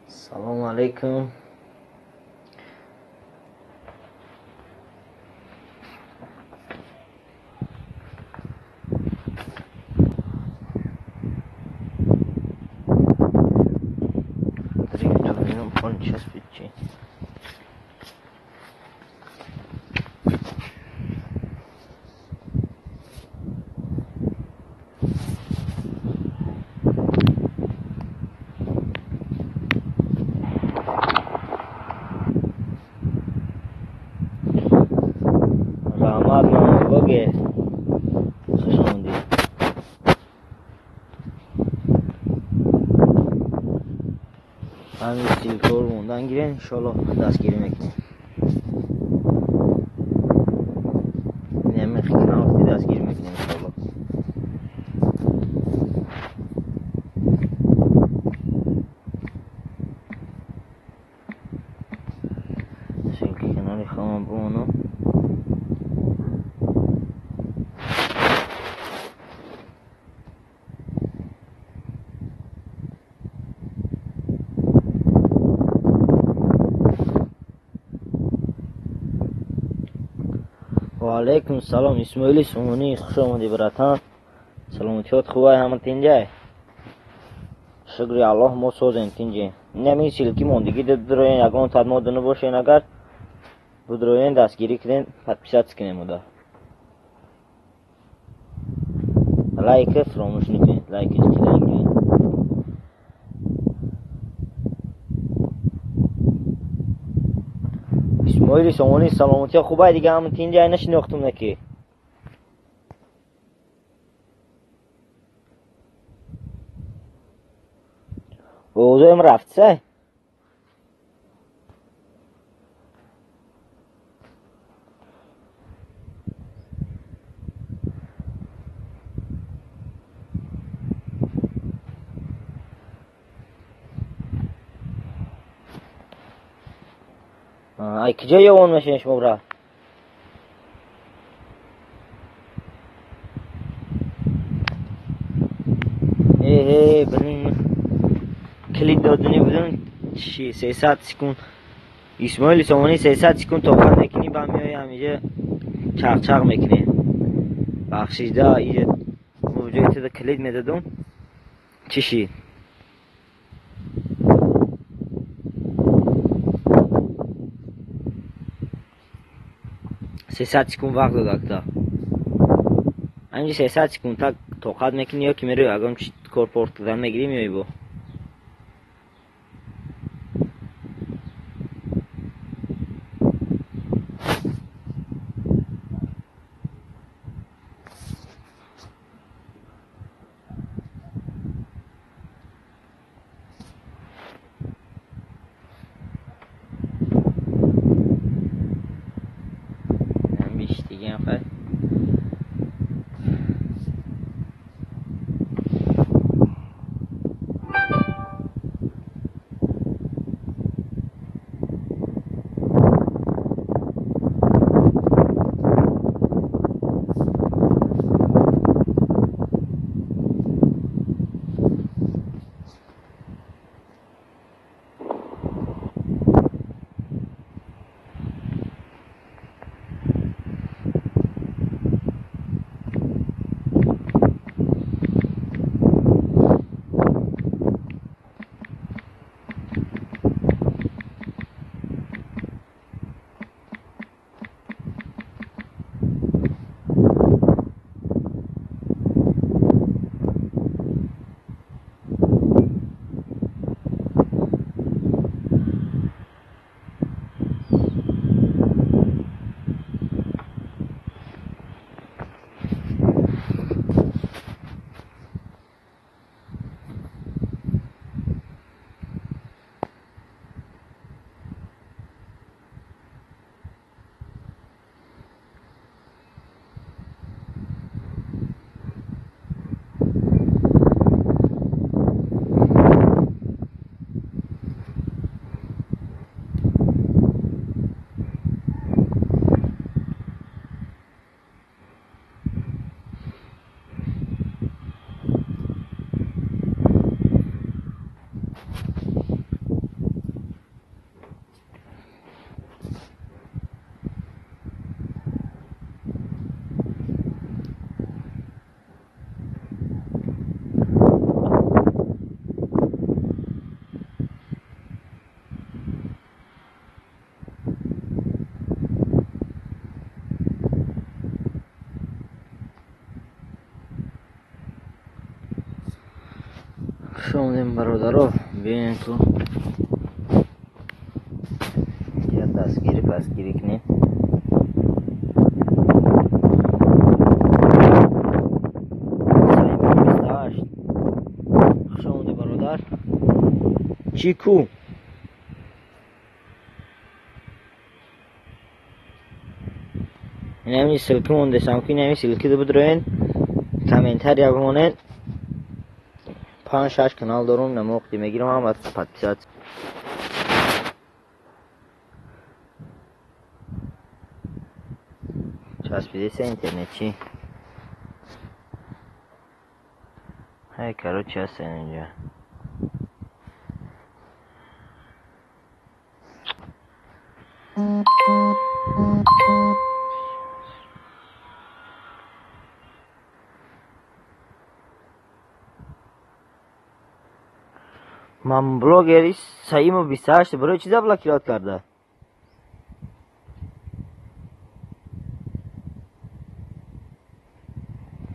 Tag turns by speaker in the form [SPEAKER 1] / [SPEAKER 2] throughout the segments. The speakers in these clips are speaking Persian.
[SPEAKER 1] Assalomu alaykum. Сейчас печень. همین سیلکور موندن گیرن انشالله دستگیری میکنیم. نمی خیلی وقتی دستگیری میکنیم انشالله. سیلکی کناری خواهم بونو و علیکم سلام. اسماعیل سومونی، خوش آمدی براتان. سلامتیات خوبه همه تینجای؟ شکر الله ما سوزیم تینجای. نمی سیلکی موندگی دروین یگان تاد ما دنو باشین اگر بدروین دستگیری کردین подписаться کنیم مدا. لایک فراموش نکنید. لایک کنید. اسماعیل سومونی سلامتی خوبه دیگه همون تینجای نشناختم نکی. اوضاعم رفت سه ای کجا یوان میشین شما برا؟ بلین کلید دادنی بودن چی 300 سکون. اسماعیل سومونی 300 سکون توقف میکنی با میای همیشه چاق چاق میکنی. بخشیده اینجا موجودی ده کلید میدادم چی 300 سکون وقت داد. همینجا 300 سکون تا توقف میکنی یا که میره اگرم چی کورپورت دادن میگیری میای با دیگه هم خواهد خوش آمدیم برادرها. بیاین تو یا دستگیری پسگیری کنیم. خوش آمدی برادر. چیکو این همین سلکی مونده سمکی، این همین سلکی دو بدروین کامنتر یابمونین. 5-6 kanal دارم نموقتی میگیرم هم از پادپیسات چسبیده سه اینترنتی. های کرو چی هستن اینجا؟ من بلاگری سعیم و 28 برای چیزا بلاکیرات کرده.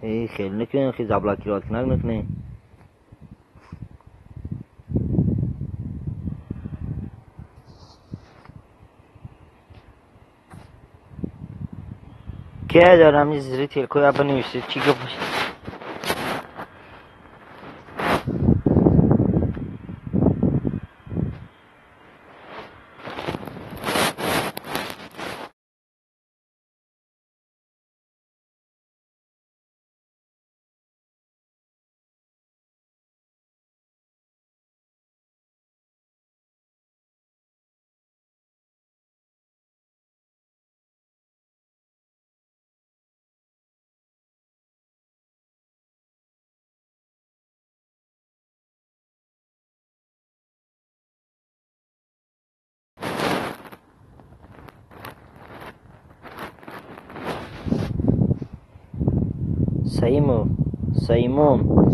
[SPEAKER 1] ای خیلی نکنین، خیلی بلاکیرات کنگ نکنین. که دارم این زیری تلکوی ها بنویسید چی که پشت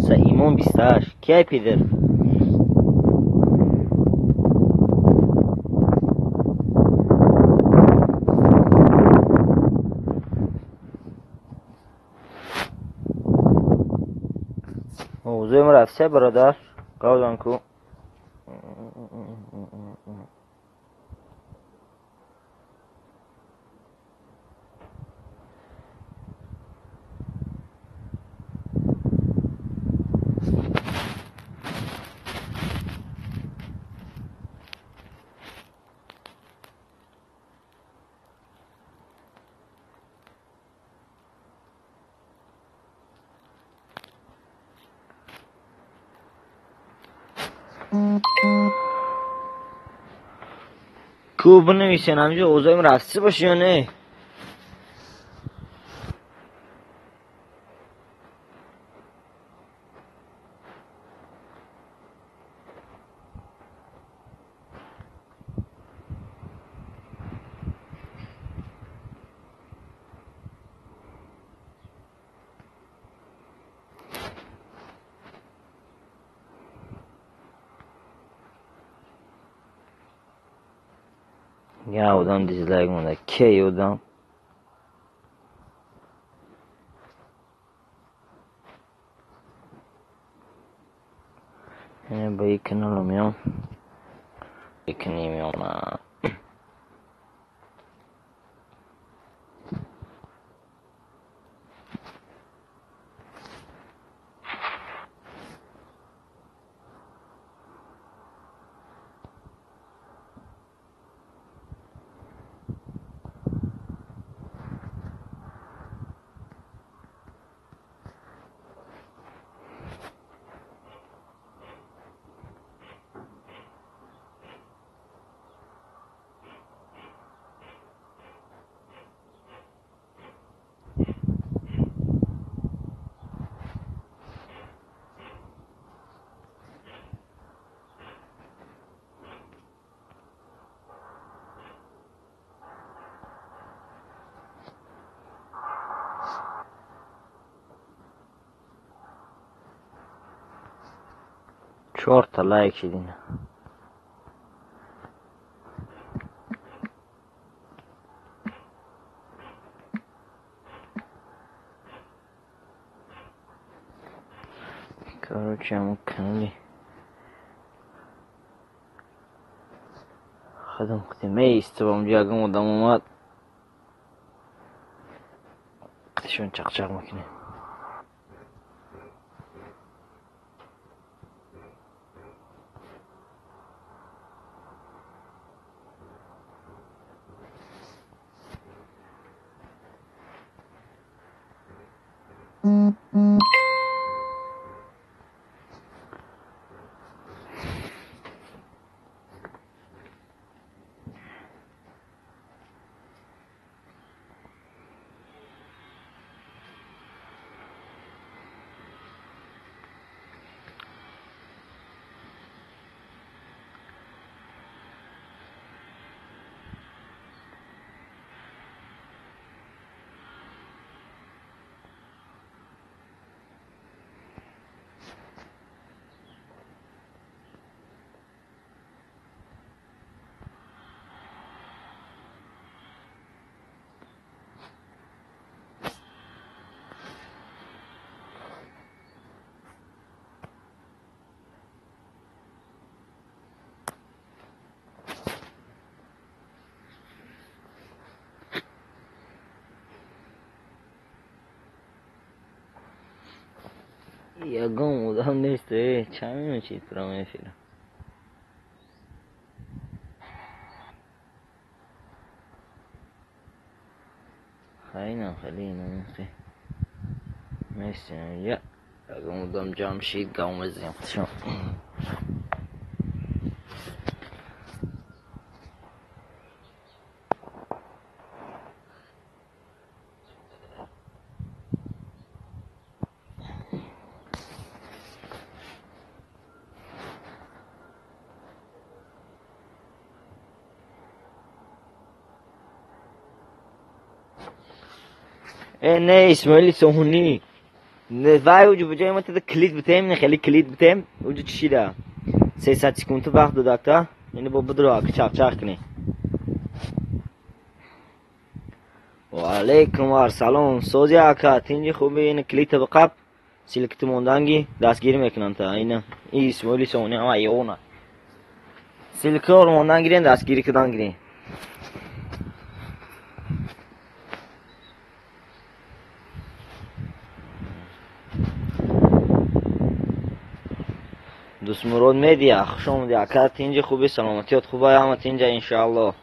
[SPEAKER 1] سعیمون 28 کی پیدر موضوع ما رفته برادر قاودان کو کو بنویسین همینجا اوضاعیم رفته باشه یا نه. Ya odan dislike munda ki odan yine bacon alamıyorum. Bacon yemiyorum ha. Çorta like edin. Короче, кanalı خدم کتی میست با اونجا اگه مدام اومد کتشون چق چق میکنه. یگم مدام نیست چمی میشید برام میفیرم خیلی خیلی نمیخواه میستیم یا اگه مدام جمع شید گام بزنیم خودشون. نه اسماعیلی سهونی نه وای اوجو بجای ما تده کلید بتیم نه خیلی کلید بتیم اوجو چی ده 300 سکونت وقت دو دکتا یعنی با بدرو آکه چاق چاق کنی. و علیکم ارسلام سوزی آکا تینجی خوبه این کلید بقاب سیلکت موندانگی دستگیری میکنن تا این اسماعیلی سهونی اما ایونا سیلکور موندانگیرین دستگیری کدان گیرین دوست مراد میدیا خوش آمدی آکا تینجی خوبی سلامتیات خوبه اما تینجا انشاءالله.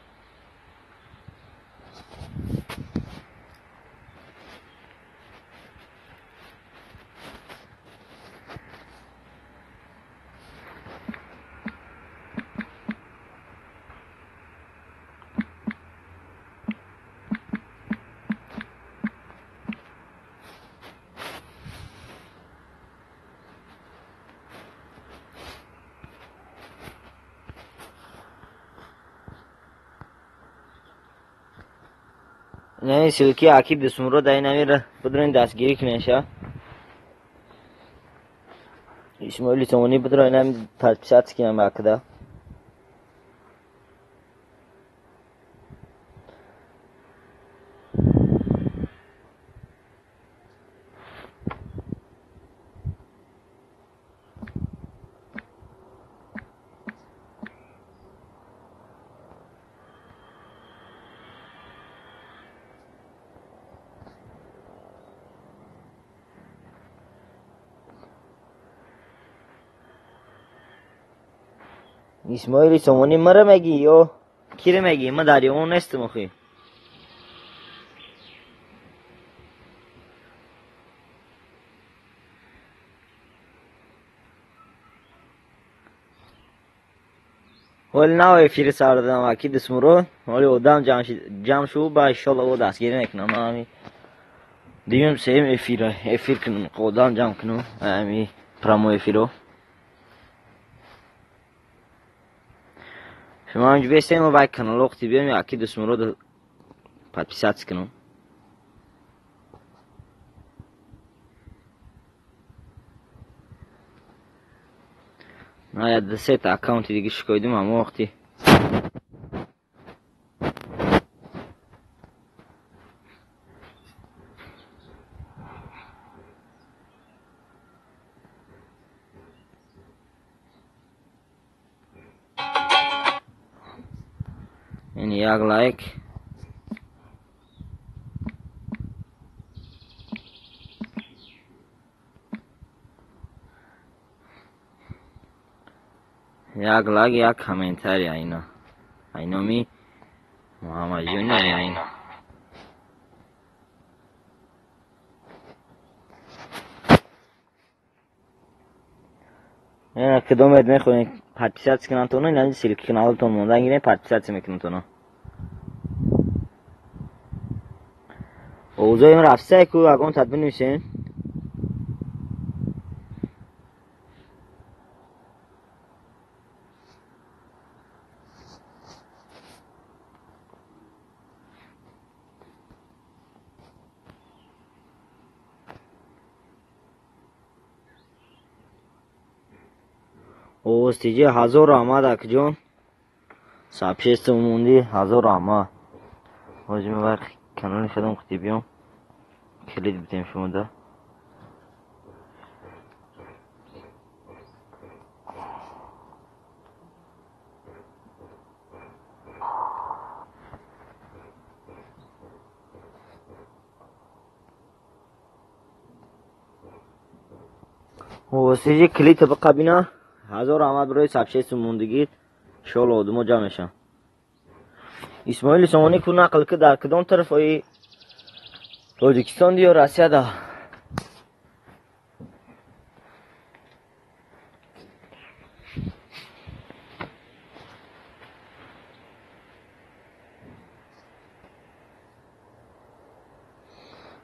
[SPEAKER 1] نه سلکی عقیب دستمرو دای نمیره بدرین دستگیری کنیشه اسماعیلی سوانی بدرین نمی تجسات کنم باکده اسماعیلی سوانی مره مگی یا کیره مگی ما داری اون نستم اخی ولی نه فیر سردم اکی دستمرو ولی ودام جام شو با انشالله و دستگیری نکنم امی دیم سیم افیر کنم قدام جام کنم امی پرامو افیرو شما اینجا بیستیم و باید کانال وقتی بیام اکی دستمرو دو پادپیسات کنم نه یاد سه تا اکاونتی دیگه شکایدیم اما وقتی یک لایک. یک لایک یک کامنتر اینا می محمد جون اینا کدوم ادمه خودین پارتیسیپیت کنن تو نه سیلک کانالتون مونده گیرین پارتیسیپیت میکنن تو نه اوضاع رفته کو اگون تدبیر نمیشین اوستیجی 1000 آمد اک جون سابشست موندی 1000 آمد واجم وقت کانال شدم خطی بیام کلید بتیم شما ده اوستیجی کلید طبقه بینا 1000 آمد برای سابشست موندگی شال آدمو جمع میشن اسماعیل سامانی کو نقل که در کدام طرف ای تاجیکستان یا روسیه ده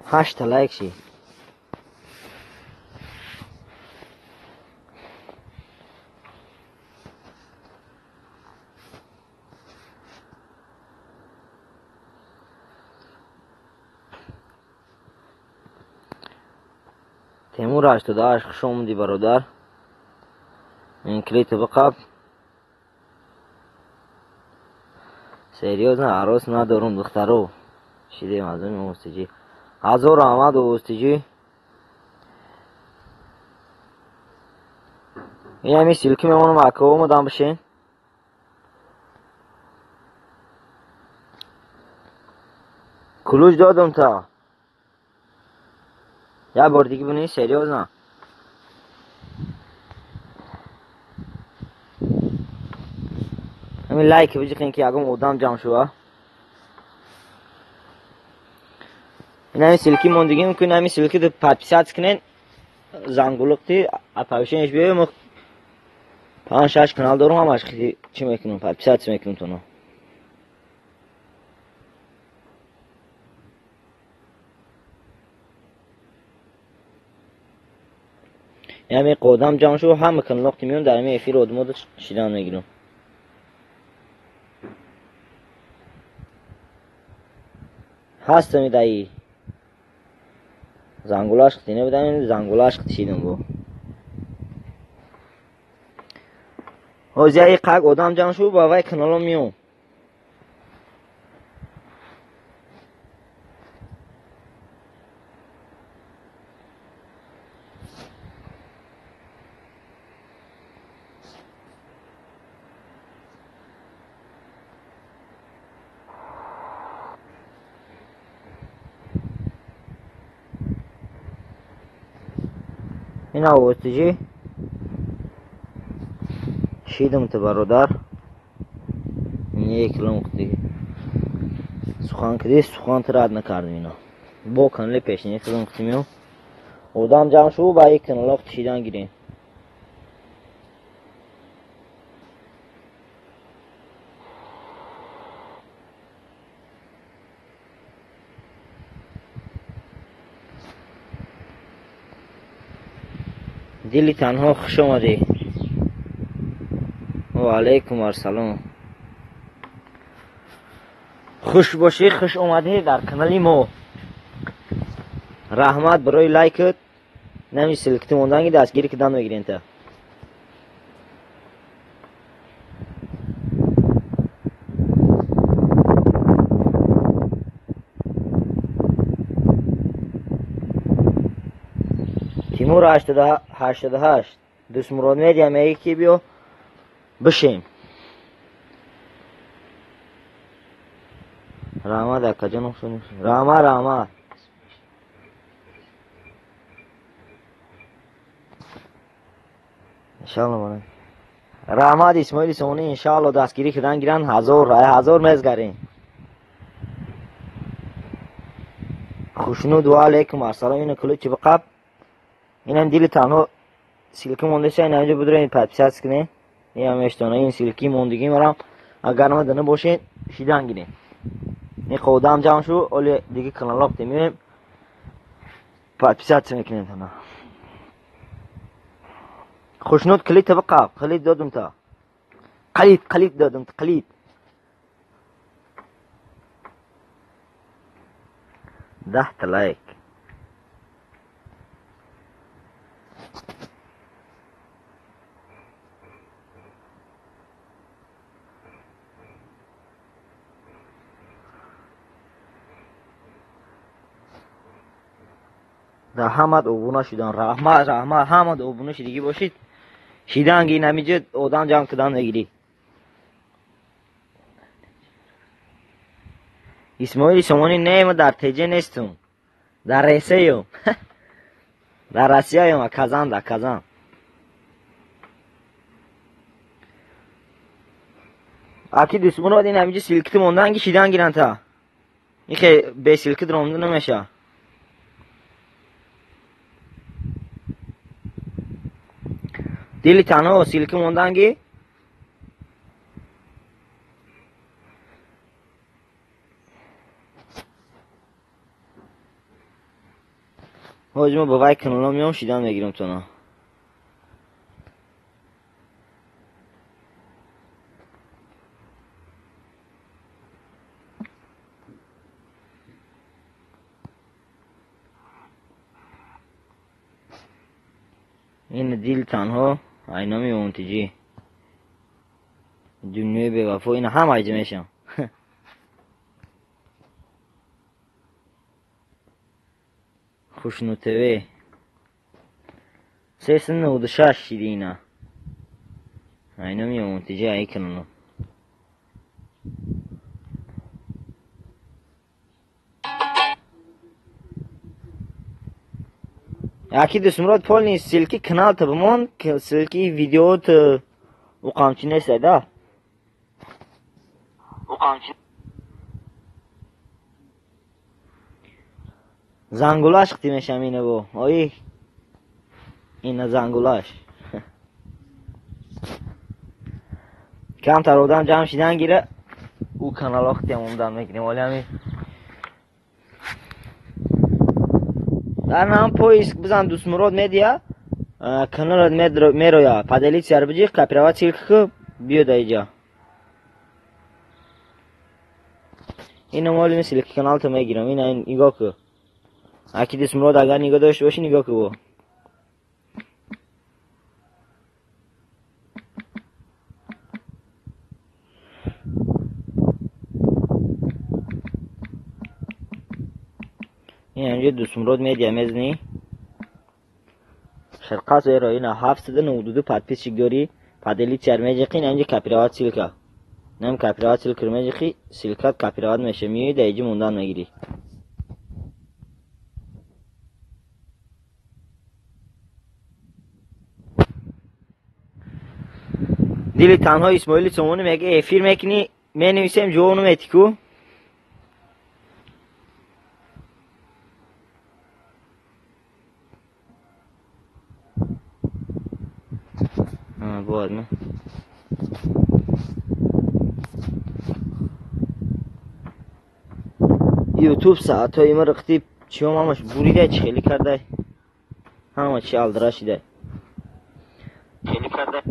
[SPEAKER 1] 8 لایک شی تیمور 88 خوش آمدی برادر این کلیت بقب سریوز نه عروس ندارم دخترو شیده مزون اوستیجی 1000 آمد اوستیجی این همی سیلکی میمونم اکاو مدام بشین کلوش دادم تا یا بار دیگه بینی سریوز نه همین لایک بجیخین که اگم اودام جمع شوه این همی سیلکی موندگی میکنین همی سیلکی دو پارتیسیپیت کنین زنگولقتی اپاوشنش بیایم 5-6 کانال دارم همش خیلی چی میکنم پارتیسیپیت میکنم تو نه یعنی قدم جمع شو همه کانال میون در می افیر ادمود شیدان میگیرم هست میدهی زنگولاش خطی نبودم زنگولاش خطی شیدم بو حوزه ای قگ ادم جمع شو با وی کانال میون این اوستیجی شیدم تو برادر این یک کلم دیگه سخان کردی سخان تو رد نکردم اینا با کانال پیشنی کلم میو ادم جمع شو با یک کانال شیدان گیرین دلی تنها خوش آمدی و علیکم السلام خوش باشی خوش آمدی در کانالی ما رحمت برای لایکت نمی سلکت موندنگی دستگیری کدن بگیرین تا تیمور 88 دوست مراد میدی همه یکی بیو بشیم رحمت اکا جان شد. رحمت انشالله مانه رحمت اسماعیل سونی انشالله دستگیری کردن گیرن 1000 مزگرین خوشنود و علیکم السلام. اینو کلوچ بقب اینم دیل تنها سیلکی مونده شه این اینجا بدره این پدپیست کنه این هم اشتانه این سیلکی موندگی مرم اگر نمه باشین شیدن گیرین این خوده هم جمع شو اولی دیگه کانالاق تیمیم پدپیست میکنیم تنها خوشنود کلید بقب کلید دادم تا کلید دادم تا کلید 10 لایک رحمت اوبونا شدن رحمت حمد اوبونا شدگی باشید شیدنگی نمیجه آدم جمع کدن نگیری اسماعیل شمانی نه در تیجه نیستم در ریسه یم در رسیه یم کازان اکی دسمون رو دین همیجه سیلکت موندن که شیدن گیرن تا این که به سیلکت رامده نمیشه دیلی تنها سیلکی موندنگی حاجمه با وای کنالا میام شیدن بگیرم تو نه این دیل تنها اینا میمون تیجی دنیای به وفا اینا هم ایجا میشم خوشنوتوی 396 شیدی اینا میمون تیجی ای کنونو اكيد اسمرات بولني سلكي كنال تبمون سلكي فيديوهات وقامتي ناس هذا وقامتي زنگولاش ختی میشم اینه بو آیی اینه زنگولاش کم تر بودم جمع شیدن گیره او کانال ها ختی هم اومدن میکنیم ولی همین در نام پویسک بزن دوست مراد میدیا کانال میرویا پدلیت سر بجی کپیروات سیلک بیاد اینجا این مالی مثل که کانال تو میگیرم این نگاه که اکی دوست مراد اگر نگاه داشته باشی نگاه که با این اینجا دوست مراد میدیا میزنی شرقات رو اینا 792 پدپیس شگداری پدلیت سر میجقین اینجا کپیروات سیلکا نم کپیروات سیلک رو میجقی سیلکات کپیروات میشه میوی در اینجا موندن میگیری دیلی تنها اسماعیل سمونه میگه افیر میکنی می نویسیم جوانو میتیکو بود نه یوتیوب ساعت های ما رختی چی هم همش بوریده چی خیلی کرده همه چی الدراشیده خیلی کرده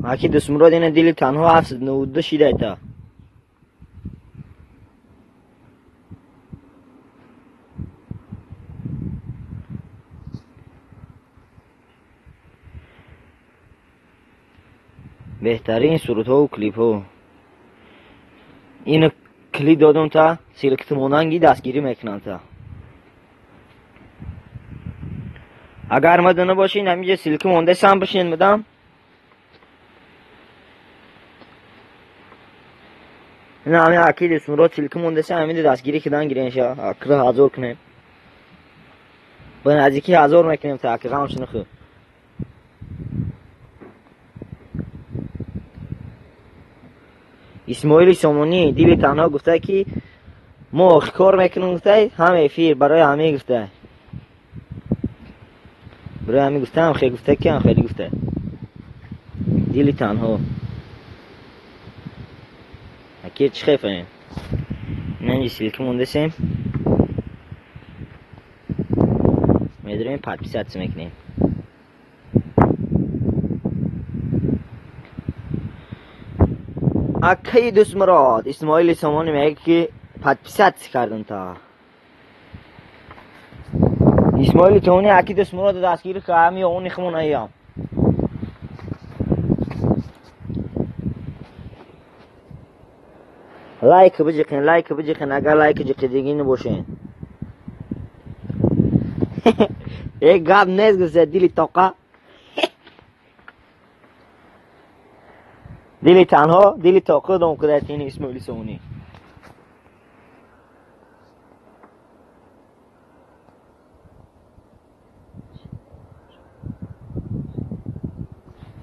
[SPEAKER 1] اکی دست مراد اینه دیلی تنها 792 شیده ایتا بهترین صورت ها و کلیپ ها اینو کلیپ دادم تا سیلکت موننگی دستگیری میکنن تا اگر مدونه باشین همینجا سیلکی مونده سم بشین بدم. نه همین اکید سمرات سیلکی مونده سم همین دستگیری کردن گیرنشا اکره حاضر کنیم. با نزدیکی 1000 میکنیم تا اکره همشون خو. اسماعیل سامانی دیلی تنها گفته که ما کار میکنیم گفته همه فیر برای همه گفته. برای همه گفته هم خیلی گفته که هم خیلی گفته. دیلی تنها. اکید چه خیفه؟ نه سیلکی مونده سیم. میدونیم پات پیسات میکنیم. اکی دوست مراد اسماعیل سامانی میگه که پات پیسات کردن تا. اسماعیل سامانی اکی دوست مراد دستگیر که همی اونی خمون ایام. لایک بجکن اگر لایک جکیدگی نباشین. یک گاب نیست گفته دیلی توقع. دیلی تنها دیلی توقع دام کده تینی اسماعیل سامانی.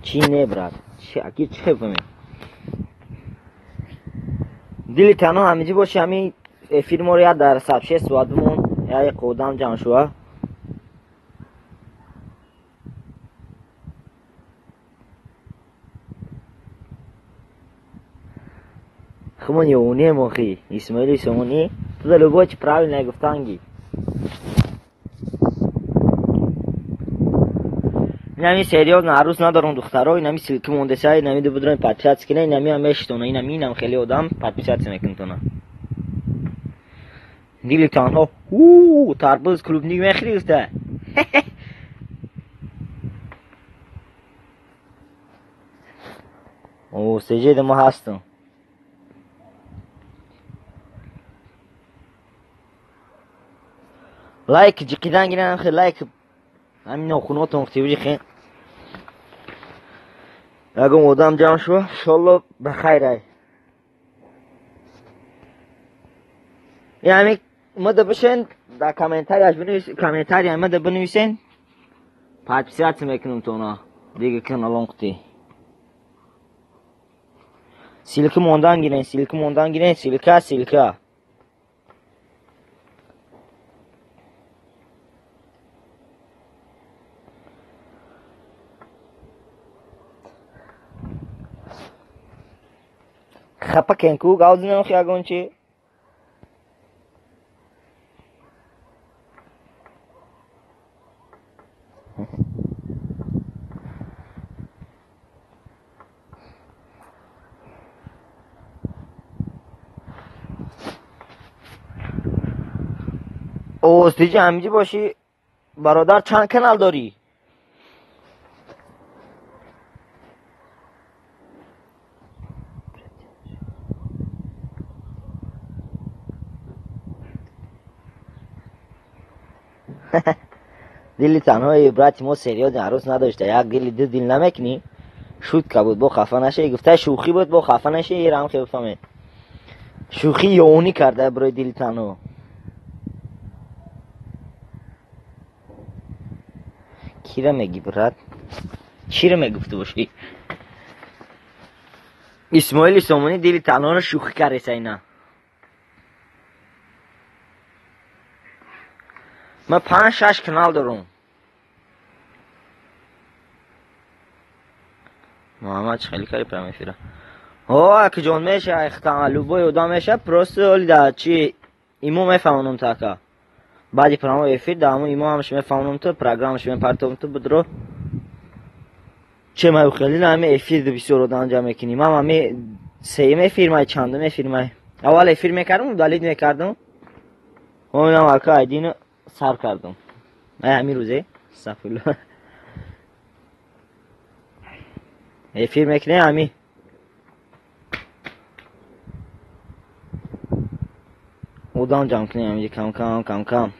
[SPEAKER 1] چی نه براد چی اکی چه فهمی. دیلی تنها همیشه باشه همی فیلم رو یاد در سبشه سواد بمون یا یک قدام جمع شوه. خمون یونی موخی اسماعیل سامانی تو دلو باچ پراوی نگفتانگی. نمی سریال نعروس ندارم دخترها اینمی سیلکی مونده سای نمی دو بدرون پاتیات کنه اینمی هم میشتونه اینم خیلی آدم پاتیات میکنه. دیلی تنها تربوز کلوب نیگ میخریسته. او سجده ما هستم. لایک جکیدن گیرن خیلی لایک همین نخوناتون اختیبی خیلی اگه مودم جمع شو انشالله بخیر ای یعنی مده بشین در کامنتاری اش بنویسین کامنتاری مده بنویسین پاتیات میکنم تو اونا دیگه کانالون قطی سیلکی موندان گیرین سیلکا خپا کنکو گاوز نمیخوای اگون چی او استیجی همیجی باشی برادر چند کانال داری؟ دیلی تنها براتی ما سریال عروس نداشته یک دیلی دل نمیکنی شوت که بود با خفه نشه گفته شوخی بود با خفه نشه یه رم خیلی بفهمه شوخی یونی کرده برای دیلی تنها کی را میگی برات چی را میگفته باشی اسماعیل سامانی دیلی تنها رو شوخی کرده سینا من 5-6 کانال دارم محمد خیلی کاری پر میفیره که جان میشه اختمالو بای ادا میشه پروست اولی دا چی ایمو میفهمونم تاکا بعدی پرامو افیر دامو ایمو همش میفهمونم تو پروگرامش میپرتم تو بدرو چه ما خیلی نامه افیر دو بسیار ادا انجام میکنیم ما می سیمه فیرمای چندمه فیرمای اول افیر میکردم دالید میکردم اونم آکا ایدینو سر کردم همین روزه استغفرالله افیر میکنه همین اودان جمع کنیم همینجا کم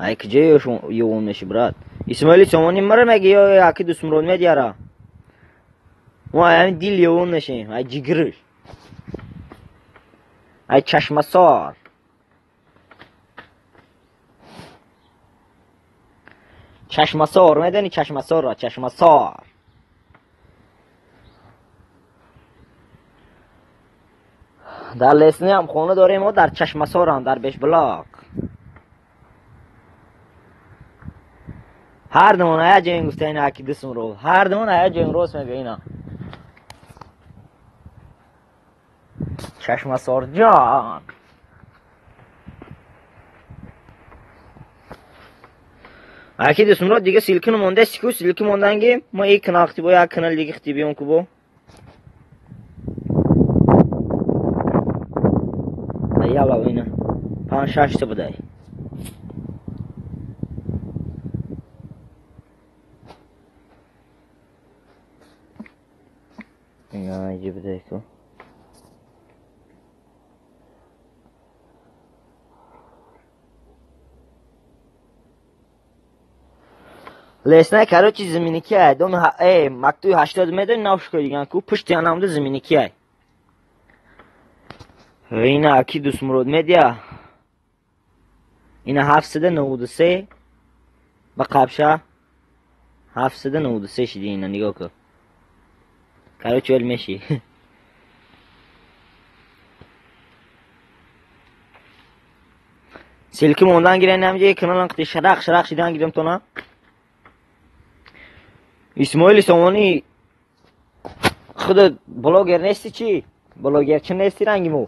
[SPEAKER 1] ای کجای یوون میشی برات اسماعیلی سامانی مره مگه یا اکی دوست مراد میدیاره ما همین دیل یوون نشیم ای جگرش ای چشم سار چشم سار میدونی چشم سار را چشم سار در لسنی هم خونه داریم و در چشم سار هم در بیش بلاک هر دمون های جنگ گفته اینا اکی دستم رو هر دمون های جنگ روز میگه اینا چشم سار جان اکی دستم رو دیگه سیلکن مونده سیکو سیلکی موندنگی ما یک کناختی با یک کنال دیگه ختی بیون که با یالا اینا 5-6 تا بده اینا اینجا بده که لسنه کرو چی زمینی که دوم مکتوی 80 متر نوش که دیگه کو پشت یانم زمینی که اینا اکی دوست مراد میدیا اینا 793 با قبشه 793 شدی اینا نگاه که کرو چول میشی سلکی موندن گیره نمیجه کنال انقدر شرق شدن گیرم تو نه اسماعیلی سامانی خود بلاگر نیستی چی؟ بلاگر چه نیستی رنگی مو؟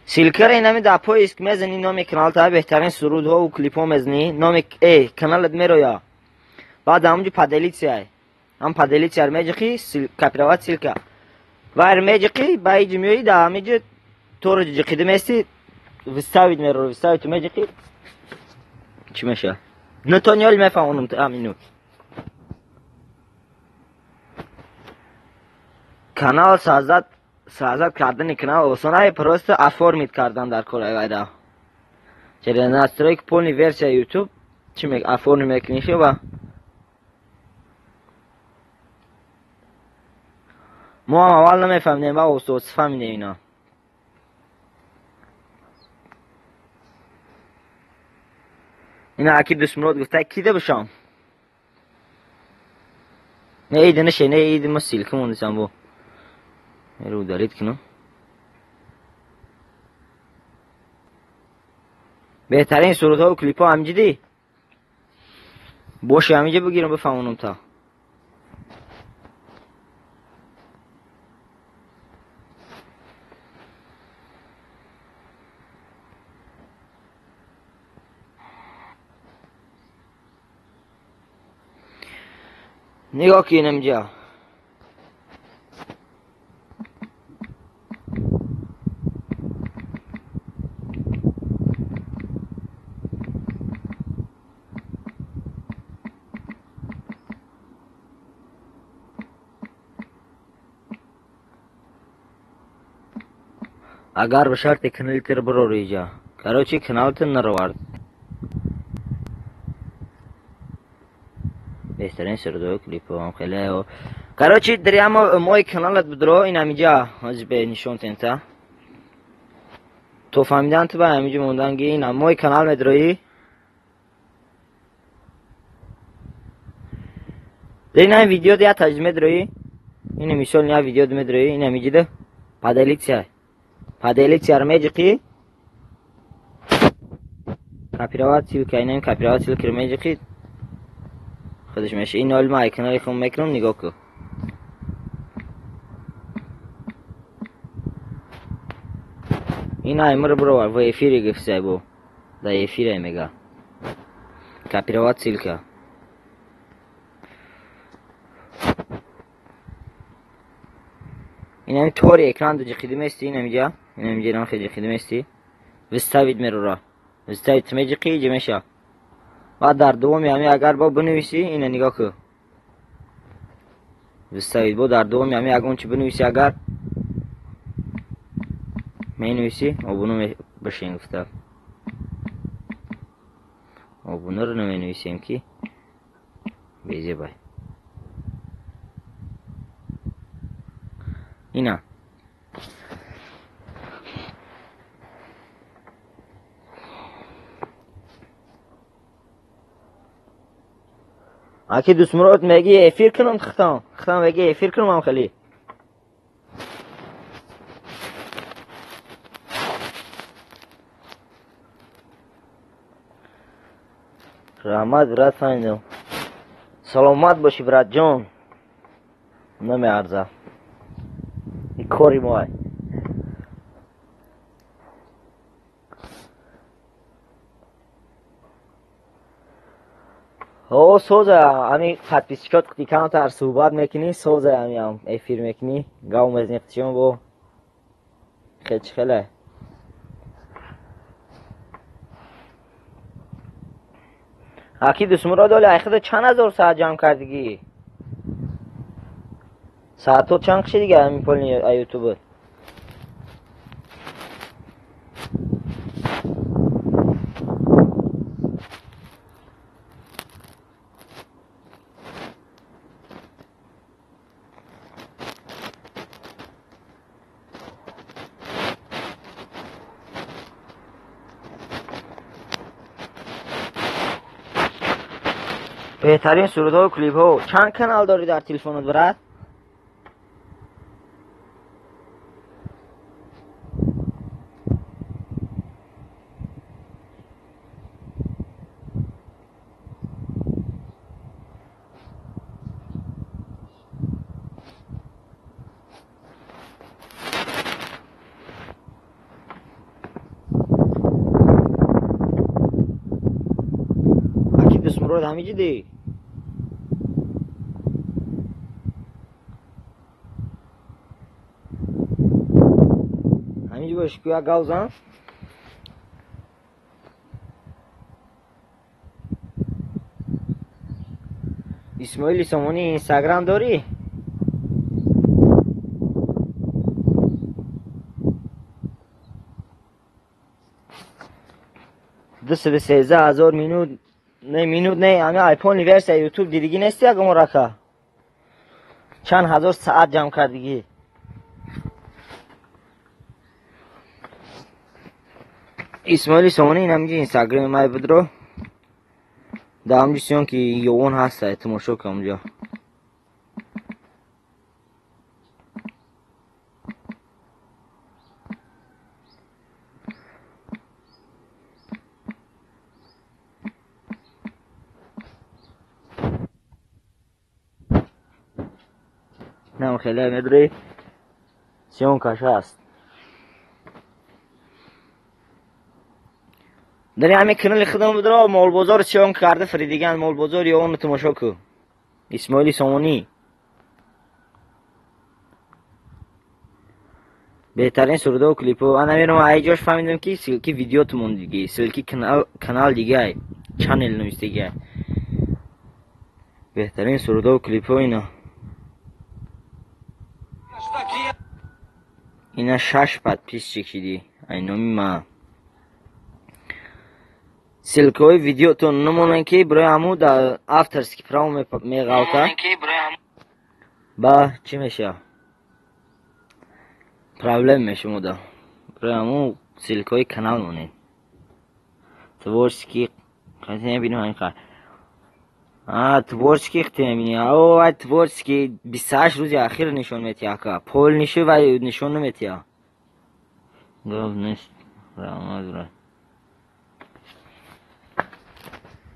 [SPEAKER 1] سیلکر اینمی در پای اسک میزنی نام کانال تا بهترین سرود ها و کلیپ ها میزنی نام کانالت میرو یا بعد همونجا پدلیتی های هم پدلیتی هر میجخی کپیروات سیلکر و هر میجخی با ایجی میوی در همیجا تو رو جخیده میستی وستاوید میرو وستاوید تو میجخی چی میشه؟ نتانیال میفهمونم تا همینو کانال سازد کردن کانال آسانه پروست افورمیت کردن در کره ویدا چرا ناسترویک پولنی ورسیا یوتیوب چی میگه افورمی میکنیشه با ما هم اول نمیفهمیم با استاد فهمیدیم اینا اینا اکی دوست مراد گفته کیده بشم نه ایده نشه نه ایده ما سیلکه موندیسم بو رو دارید کنو بهترین صورت ها و کلیپ ها همجدی باشه همینجا بگیرم بفهمونم تا نگاه که اینجا اگر به شرط کانال تر برو ریجا کراچی کانال تر نروارد بهترین سردو کلیپ هم خیلی و کراچی دری اما مای کانالت بدرو این همیجا از به نشون تنتا تو فهمیدن تو با همیجا موندنگی این مای کانال مدروی این هم ویدیو دیا ترجمه دروی این مثال نیا ویدیو دم دروی این همیجا ده پادلیکسیا پادلیکسیا رمیجی کپیروات سیلک اینم کپیروات سیلک رمیجی خودش میشه این نال ما کانال خودم میکنم نگاه کو این ایمر برو و افیری گفته بو دا افیری میگه کپیروات سیلکا این هم طوری اکران دو جخیده میستی این همیجا این همیجا نام خیلی جخیده میستی وستاوید میرو را وستاوید تمیجی قیجی میشه بعد در دومی همی اگر با بنویسی اینه نگاه که وستاوید با در دومی همی اگر اونچه بنویسی اگر می نویسی و بشین گفتم آبونه رو نمی نویسیم که بیزی بای اینا اکی دوست مراد میگی افیر کنم خطام میگی افیر کنم هم خیلی رحمت برات فایندم سلامت باشی برات جان نمی ارزه این کاری ماه او سوزه همی подписчикот куди камтар суҳбат мекунӣ сӯзе ҳамиам эфир мекунӣ гав мезнехтиён бо хечхеле аки дусмурод оли айхида чанд ҳазор саат ҷамъ кардигӣ саатҳо чанд қиши дига ҳамин полни ютубот بهترین سرودها و کلیپ ها چند کانال داری در تلفنت برات؟ اکی دست مراد همی جدی همی باش کیا گاوزن اسماعیل سامانی اینستاگرام داری؟ دوست به 13,000 مینوت نه همه آیفون لیورس یوتیوب دیدگی نیستی اگه مرکه چند هزار ساعت جمع کردگی اسماعیل سامانی این همینجا اینستاگرام مای بدرو دا همجی سیون که یوون هسته تماشا که همجا نم خیلی مدری سیون کشه است داری همه کنال خودم بدرو مول بازار سیون کرده فریدگان مول بازار یا اون تماشا کو اسماعیل سامانی بهترین سروده و کلیپ ها انا میرم ایجاش فهمیدم که سلکی ویدیو تمون دیگه سلکی کانال دیگه چنل نویس دیگه بهترین سروده و کلیپ ها اینا 6 подписчик چکیدی اینامی ما سلکوی ویدیو تو نمونن که برای همو در افترس که پراو میغاوتا با چی میشه پرابلم میشه مودا برای همو سلکوی کانال مونین تворческий خیلی نبینو همین خواهد творческий خیلی نبینی او творческий 28 روز اخیر نشون میتیا که پول نشه و نشون نمیتیا گفت نیست راماد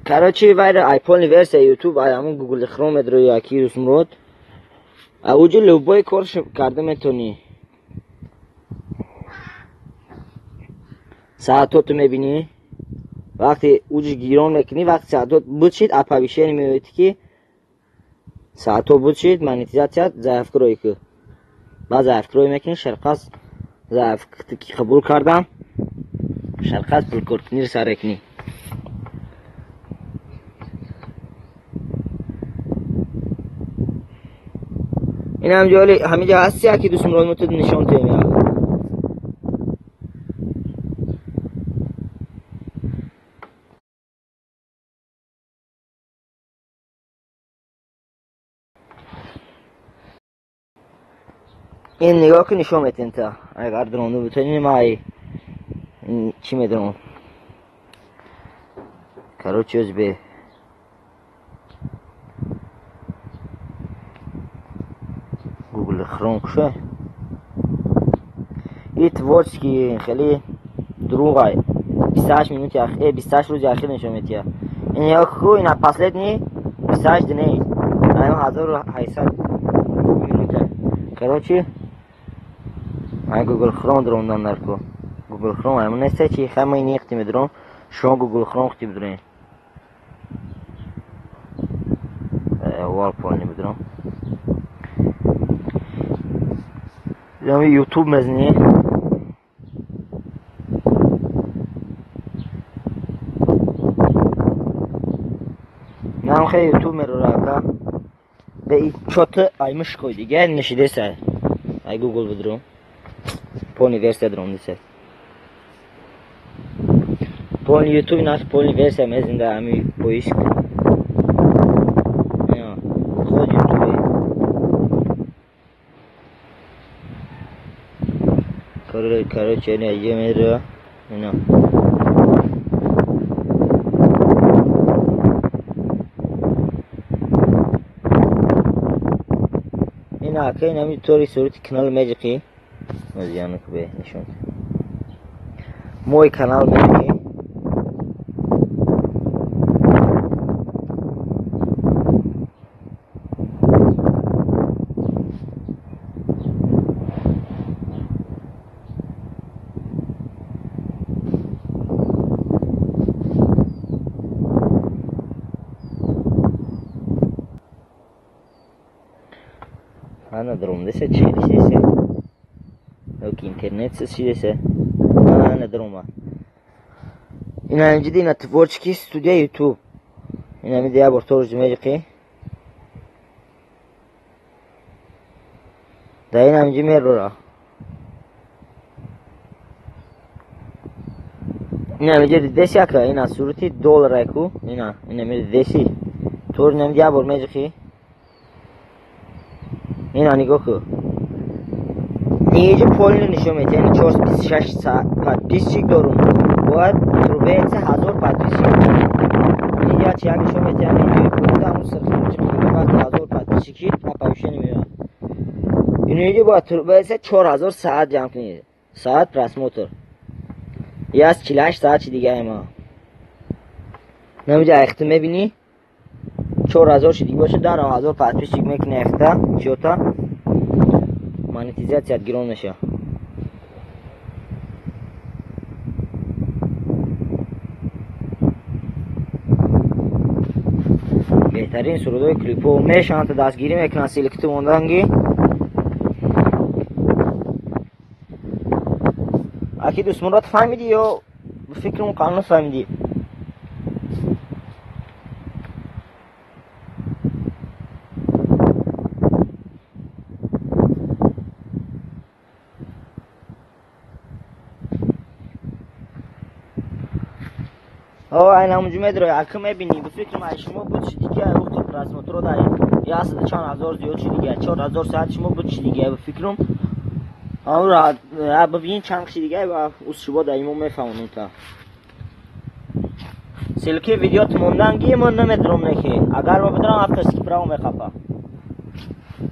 [SPEAKER 1] короче вайра айфон версия ютуб همون گوگل خروم درو یکی روز مرد اوجه لوبای کارش کرده میتونی ساعتاتو میبینی وقتی اوج گیران میکنی وقتی ساعتات بودشید اپا بیشتر میوید که ساعتو بودشید مانیتیزاسیات ضعف کروی که با ضعف کروی میکنی شرقاس ضعف که قبول کردم شرقاس پل کنی سر کنی این همینجا هستی که دوست مراد متد نشان تیمی این نگاه که نشون میتین تا اگر درونده بتونین مای چی میدونم کرو چیز به گوگل خروم کشه ایت واتش که خیلی دروغه 28 минут 28 روز اخیر نشون میتیه این یا خو این последний 28 дней а 1800 минут короче ай Google Chrome дрондан нарко Google Chrome ам несте чи хамаи нехти медрон шо Google Chrome хти бидрен вал полни бидрон я YouTube мезни нам хе YouTube мерорака به این چوت ایمش کوی دیگه نشیده سر ای گوگل بدرم پونی ورسیا درم دیسه پونی یوتیوب ناس پونی ورسیا مزنده امی پویشک یا خود یوتیوب کارو چنه ایه میره اینا که نمی طوری صورتی کانال ماجیکی مزیانو که به نشون موی کانال ماجیکی Ana drone dese çeli dese. Yok internet çeli dese. Ana drone. İnancı dina tворческий студия YouTube. İnami diye bortorcu meciki. Da inamcı merora. İnamcı dese ka ina surati dolar ku. İnami desi. Tor inami diye bor meciki. این نگاه کن نیجه پولین نشون میده یعنی 426 ساعت پادپیسچیک دارم باید تروبیت 1000 پادپیسچیک اینجا چی هم نشون میده یعنی اینجا پولین همون سرخیمچی خیلی باید 1000 پادپیسچیک اپایوشه نمیده اینجا باید تروبیت 4000 ساعت جمع کنید ساعت پرسموتر یا از 48 ساعت چی دیگه ما نمیجا اخته میبینی 4000 دیگه باشه در 1000 پادپیسچیک میکنه اخته چوتا монетизация گرون میشه بهترین سرودای کلیپو میشن تا دستگیری میکنن سلکت موندنگی اكيد اسمرات فهمیدی یا فکرمون قانون فهمیدی این همونجا میداره اکه میبینی به فکر ما شما بود چی دیگه وقت پرسموتر داریم یا اصلا 4000 زیاد چی دیگه 4000 ساعت شما بود چی دیگه به فکرم اون را ببین چند چی دیگه و اس شما دایمو میفهمونم تا سلکی ویدیو تموندنگی من نمیدرم نکی اگر ما بدرم افتر سکی براو میخپا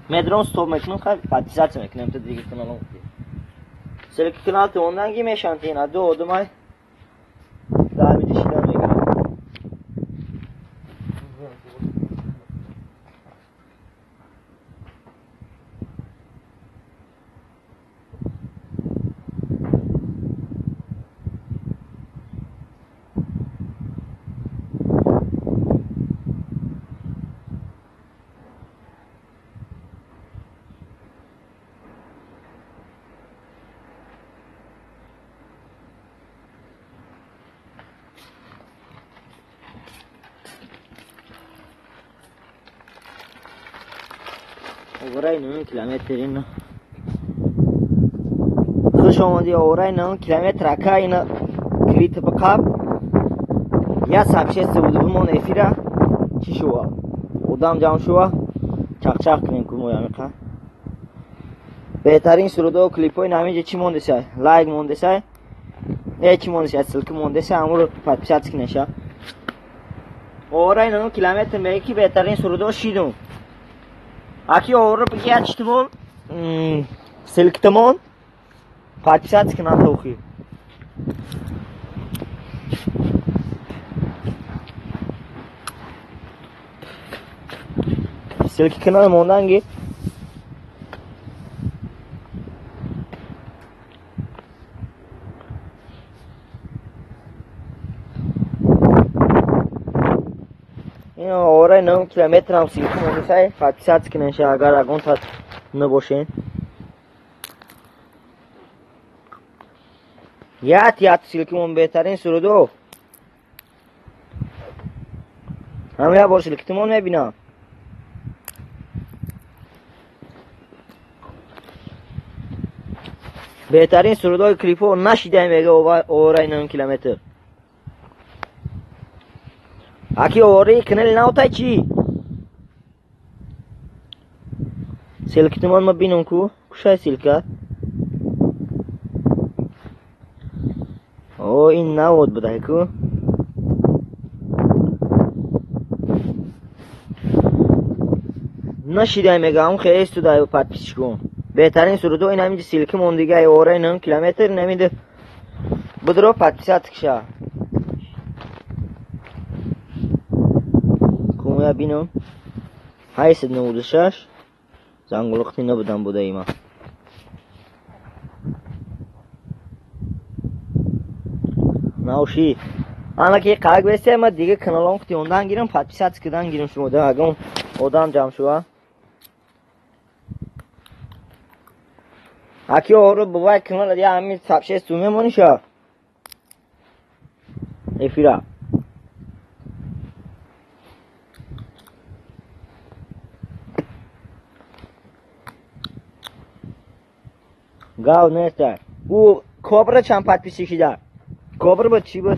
[SPEAKER 1] میدرم استوب میکنم خیلی پاتیزات میکنم تا دیگه کانالم سلکی کانال تموندنگی میشن تینا دو مای daha bir dişler bekliyor. اورای 9 کیلومتر اینا خوش آمدی اورای 9 کیلومتر اکا اینا کلیت بقاب یا سابشه سود بمون افیرا چی شوا قدام جام شوا چاق کنیم که مویا میخواه بهترین سروده و کلیپ های نمیجه چی مونده سای لایک مونده سای چی مونده سای سلک مونده سای همون پاتپیشات کنشه Orayın kilometre belki behtarin soruda şidum. Aki Avrupa geçtimon silktemon patpisat kınan toxi. Silk kınan mondangi oraya 9 kilometre هم silkim olursa patpisat kınan agar agon tat ne boşen. Yat silkim on behtarin soruda. Hamla boş silktemon mebina. بهترین سرودای کلیپو نشیدم میگه اورای 9 کیلومتر اکی اوری کنل ناوتای چی سلکتمان ما بینم کو کشای سلکه او این ناود بوده کو نشیدم میگه اون خیلی استودای و پات پیش کن بهترین سرودو این همینجا سیلکی موندیگه اورای 9 کیلومتر نمیده بدرو پاتپیسات کشا کومیا بینم هایسد نودشش زنگولختی نبودم بوده ایما ناوشی انا که قاق بسته ما دیگه کنالون کتی اندان گیرم پاتپیسات کدان گیرم شما ده اگه اودان جام شوا Aki oru buvay kanal ya ami sapşe sume monisha. Efira. Gav nesta. U kobra champat pisişida. Kobra bu çi bu.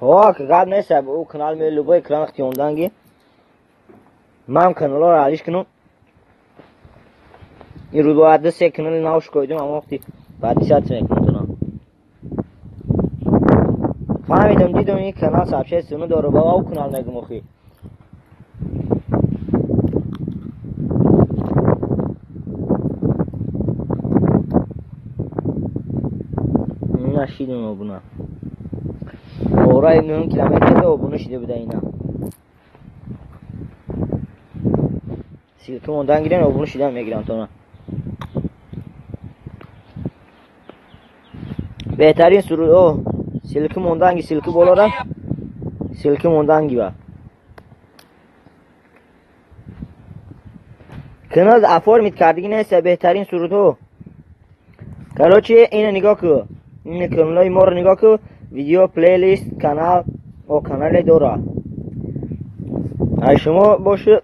[SPEAKER 1] ها که قبل نیست او کانال می لوبای اکران اختی اوندانگی من کانال رو علیش کنم این رو دو عده سه کانال ناوش کویدم اما وقتی بعدی ساعت میکنم تونم فهمیدم دیدم این کانال سابشه سونو داره با او کانال نگم اخی نشیدم او بنا orayı 9 kilometrede o bunu şide bide ina. Silkim ondan giren o bunu şiden mi giren sonra. Behtarin suru o silkim ondan gi silki bolara silkim ondan gibi. Kanal aformit kardigi neyse behtarin suru to. Короче اینو نگاه کو. این کانالای ما رو نگاه کو. ویدیو پلیلیست کانال و کانال دورا شما باشه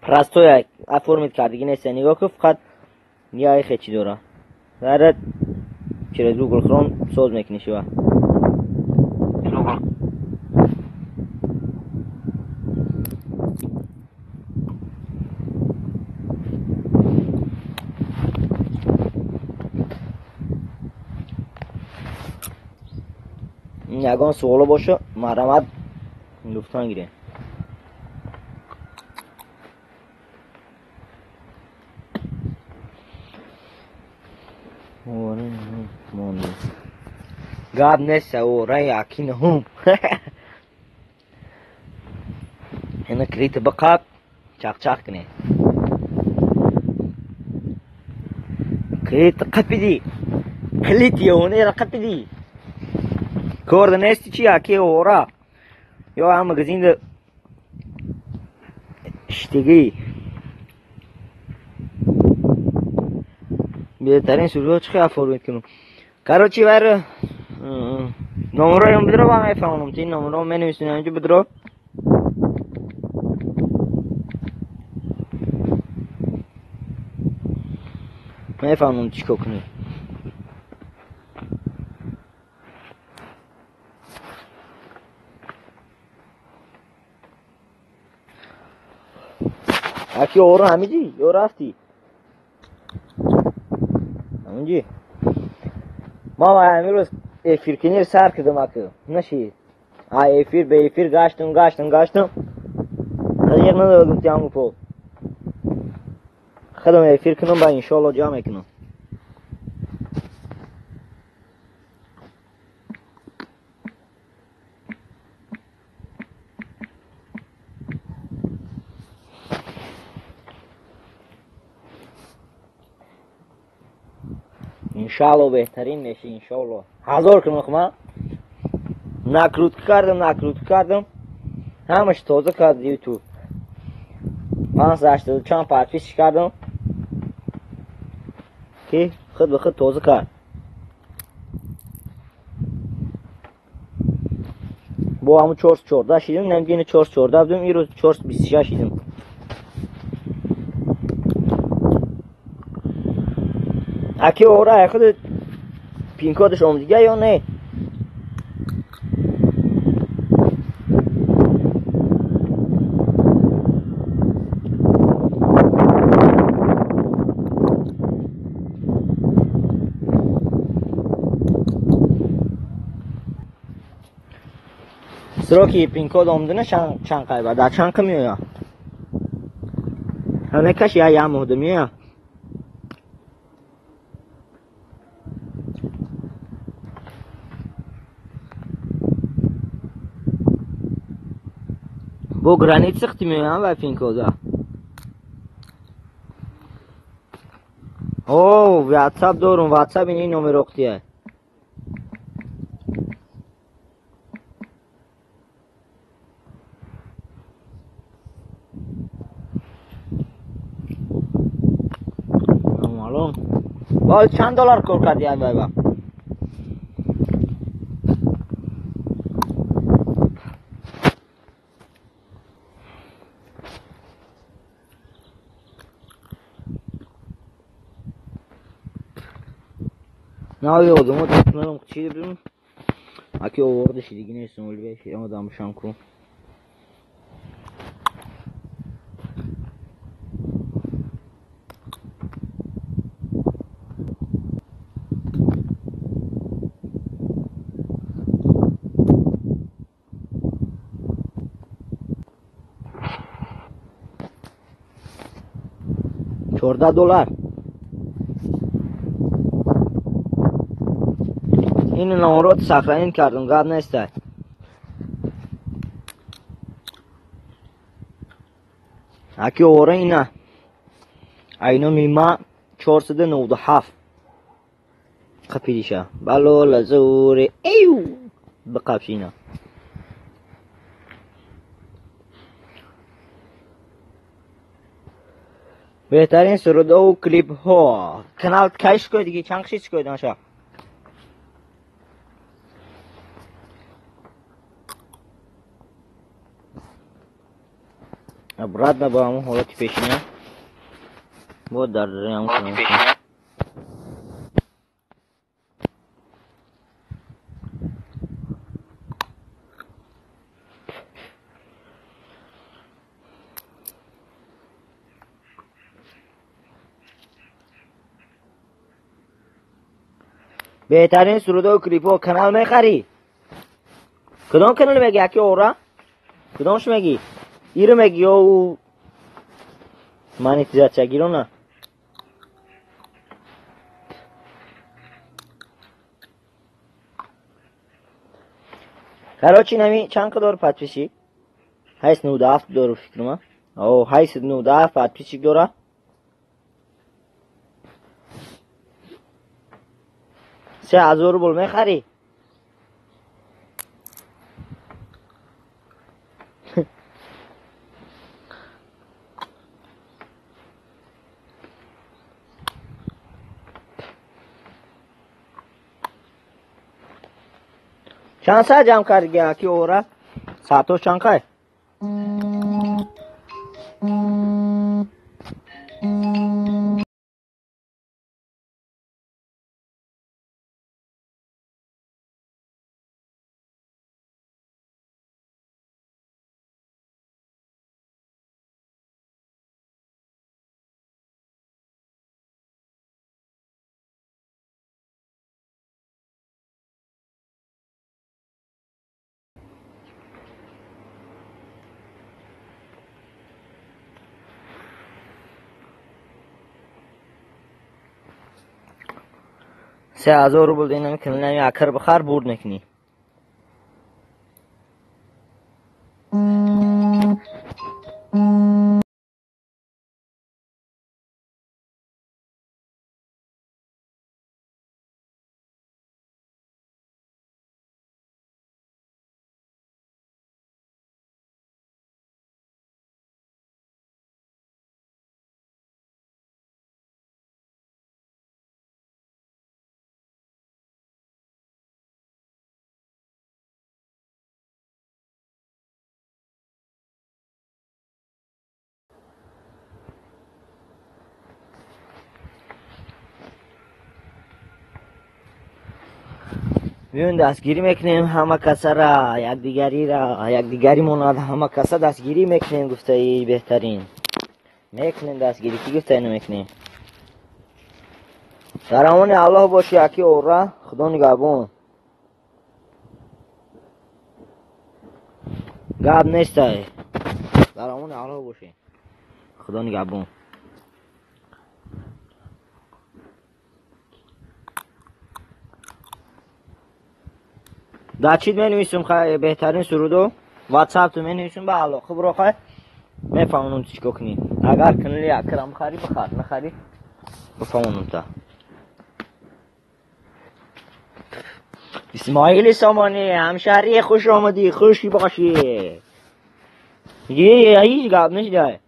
[SPEAKER 1] پرستوی افورمیت کردگی نیست نگاه که فقط یه خیچی دورا برد چرا گوگل کروم سوز میکنی شوا یگان سوالو باشه مرمت لفتان گیره گاب نسه او رای اکی نهم هنه کریت بقاب چاق چاق کنه کریت قپیدی خلیتی هونه را قپیدی کورد نیستی چی اکی اورا یا هم مگزین ده اشتگی بهترین سروده چه خیلی فورمید کنم کاروچی بر نمره هم بدرو با همه فهمونم تین نمره هم منویسونی همینجا بدرو من فهمونم چی که کنی اکی اورو همیدی یا رفتی همونجی ما امروز افیر سر کردم اکی نشید افیر به افیر گشتم غیر ندادم تیامو پول خدم افیر کنم با انشالله جمع کنم انشالله بهترین میشه انشالله 1000 کنم من نکروت کردم همش تازه کرد یوتیوب 580 چند پاتفیش کردم که خود به خود تازه کرد با همون 414 شیدیم نمیدین 414 بودم این روز 426 شیدیم اکی اورا خود پین کودش اومدیگه یا نه سراکی پین کود اومدنه چند قایبه در چند کمیه یا همه کش یا مهدمیه bu granit sıktım ya ve pinkoda. Oh, WhatsApp دارم WhatsApp این نمره اختیه. معلوم. باز چند دلار کار کردی بابا؟ Ne yapıyordum? O da çiğ bir Aki o orada şimdi yine İsmail Bey şey ama da şanku. $14 این نمرات سخرین کردم قد نیسته اکی اوره اینه اینو میما 497 قپیدیشه بلو لزوری ایو بقفشینه بهترین سروده و کلیپ ها کانال کش کنید دیگه چند کشید کنید نشه براد نبا همون حالتی پیشینه بود در داره همون کنه بهترین سروده و کلیپ ها کانال میخری کدام کانال میگی اکی اورا کدامش میگی ایرو میگی او مانیتیزات چگیرو نه کراچی نمی چند دور پاتفیشی هایست 97 دور فکرم او هایست 97 پاتفیشی دورا سه هزار بول میخری چند ساعت جمع کرد گیا کی اورا ساعتو چند که 3000 رو بوده اینم کنلی نمی اکر بخار برد نکنی بیون دستگیری میکنیم همه کسا را یک دیگری موناد همه کسا دستگیری میکنیم گفته ای بهترین میکنیم دستگیری کی گفته اینو میکنیم در امان الله باشی یکی اوره خدا نگهبان گاب نیست در امان الله باشی خدا نگهبان در چید می نویسیم خیلی بهترین سرودو واتساپ تو می نویسیم به علاقه برو خیلی میفهمونم چی کنی اگر کنلی اکرم بخری بخار نخری بفهمونم تا اسماعیل سامانی همشهری خوش آمدی خوشی باشی یه هیچ گاب نشده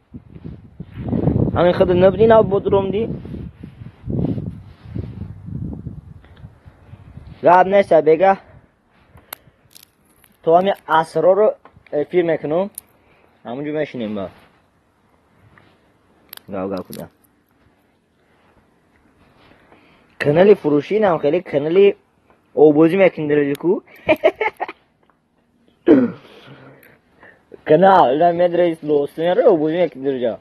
[SPEAKER 1] همین خود نبدی نب بدروم دی گاب نیسته بگه تو همی اسرار رو افیر میکنم همونجا میشینیم با گاو کدام کانالی فروشی نم خیلی کانالی اوبوزی میکنی درجه کو kanal dan medreis losnya اوبوزی میکنی درجه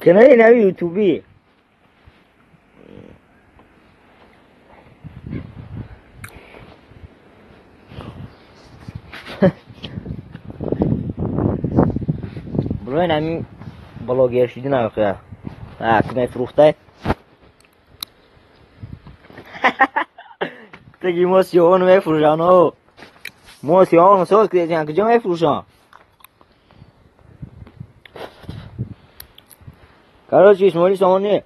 [SPEAKER 1] کانالی نمی یوتیوبی برای نمی بلاگر شدی نمیخواه کمی فروخته تگی ما سیاهان میفروشن ها ما سیاهان مساعد کردیم کجا میفروشن کاراچی اسماعیلی سامانی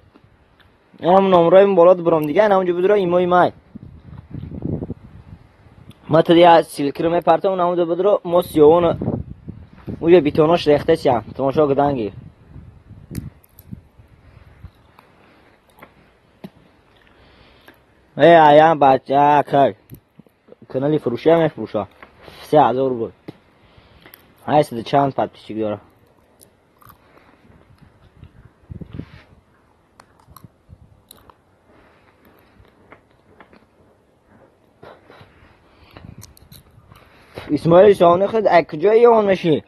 [SPEAKER 1] هم نمرای بالا برام دیگه نه اونجا بدرا ایمای مای ما تا دیگه سیلکر میپرتم اونجا بدرا ما سیاهان اونجا بیتوناش ریخته چیم تماشا کدنگی ایام بچه که کانالی فروشی هم میفروشه 3000 بود هست چند پد پیشی داره اسماعیل سامانی خود کجایی اون میشی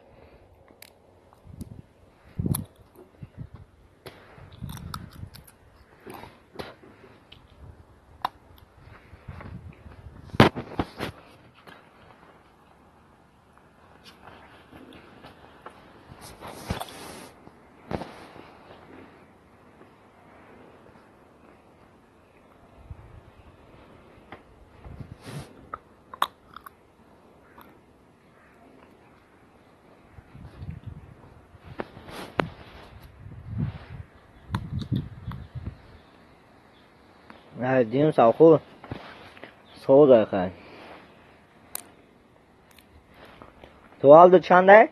[SPEAKER 1] نه دیم ساخو سوزه خیلی تو حال دو چنده؟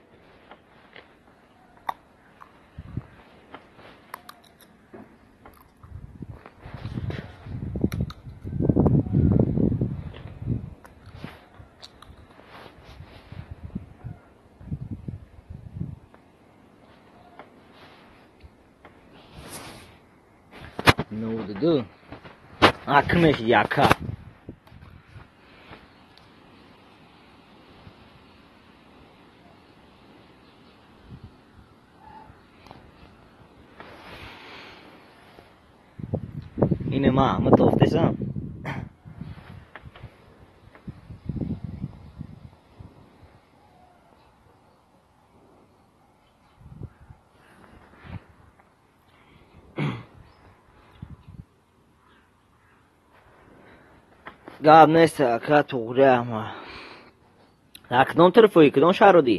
[SPEAKER 1] نود دو akmış yaka yine mı toftesam Gabnesta, cá to'g'ri. Kdom telefoni, kdom shahrudi?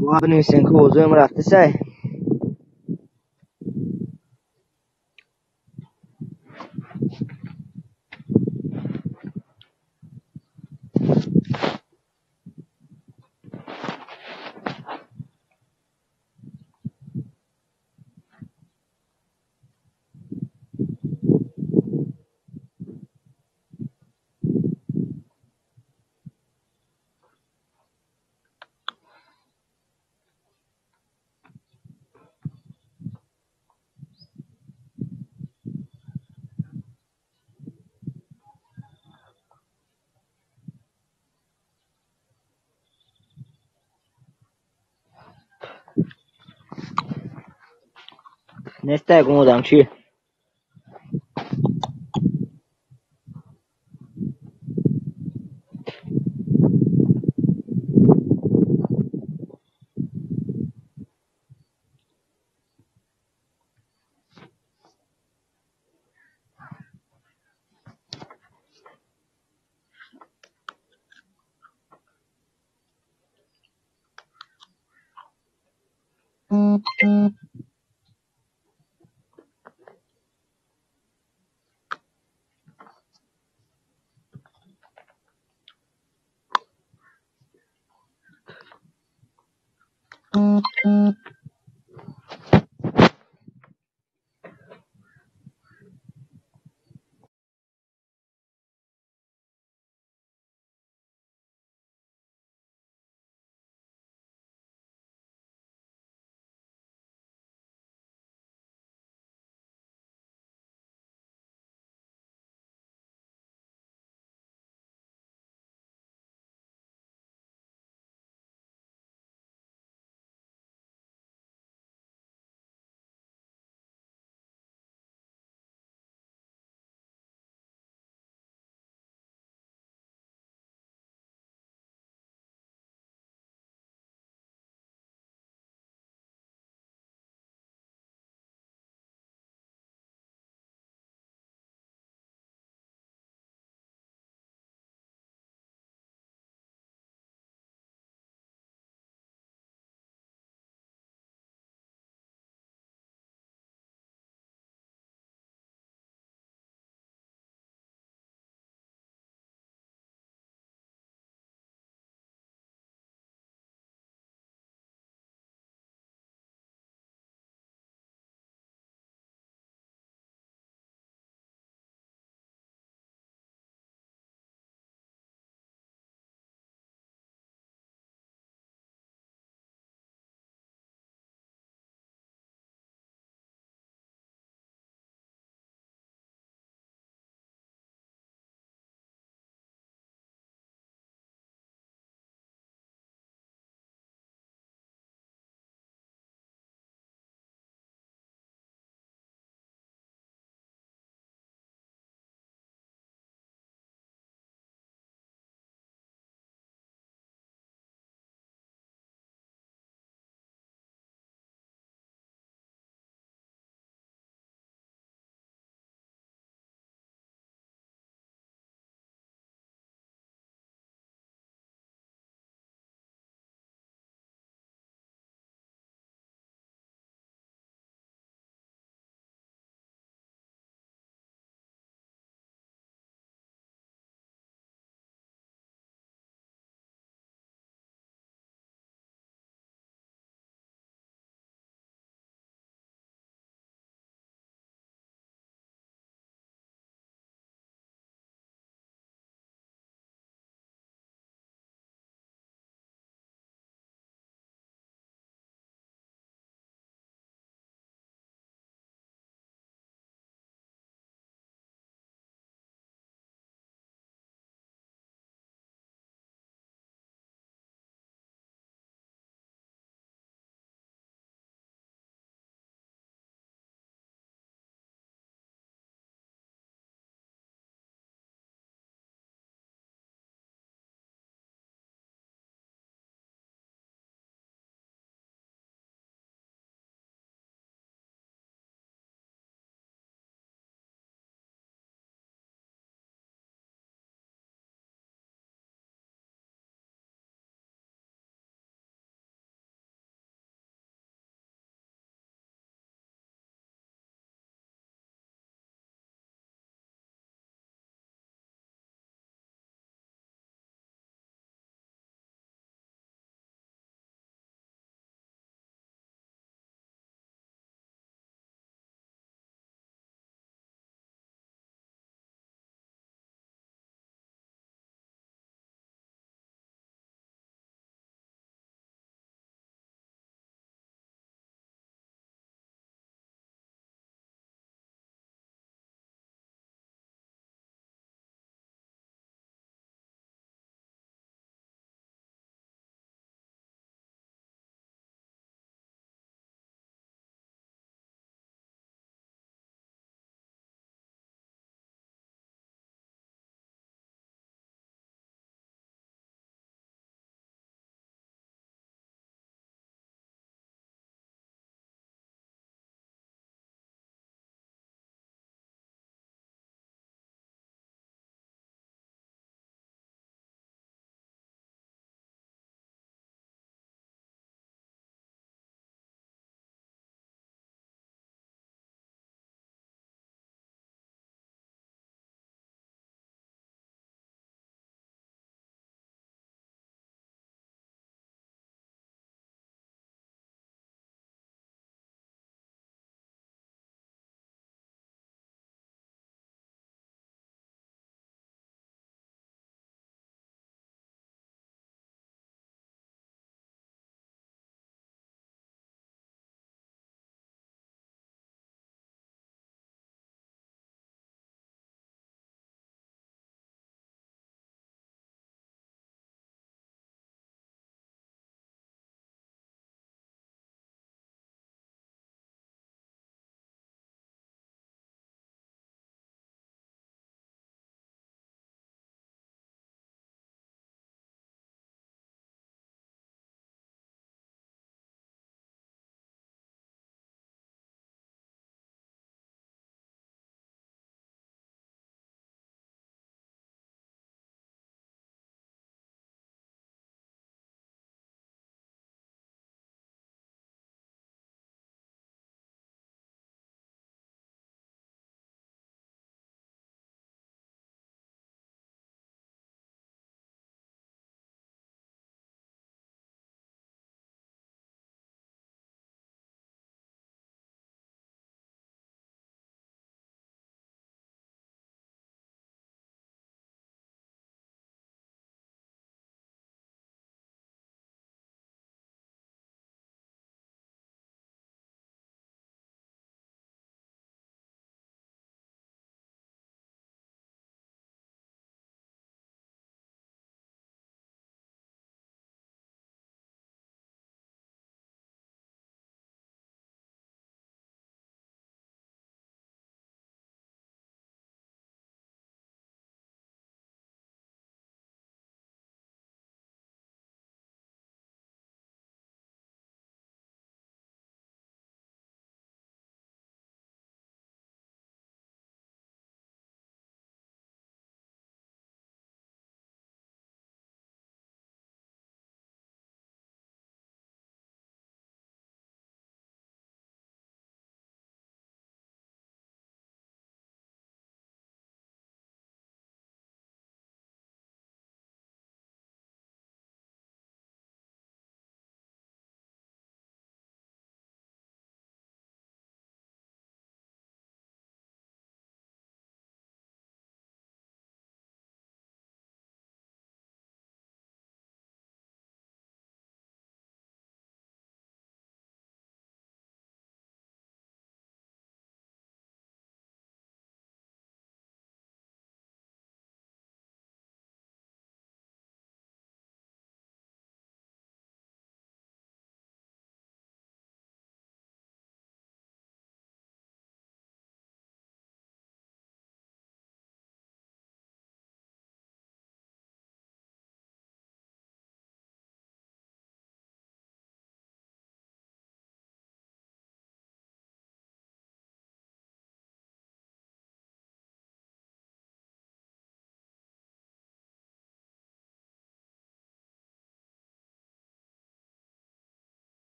[SPEAKER 1] باید بنویسین که اوضاعم رفته سعی. Ne stai comodam ci?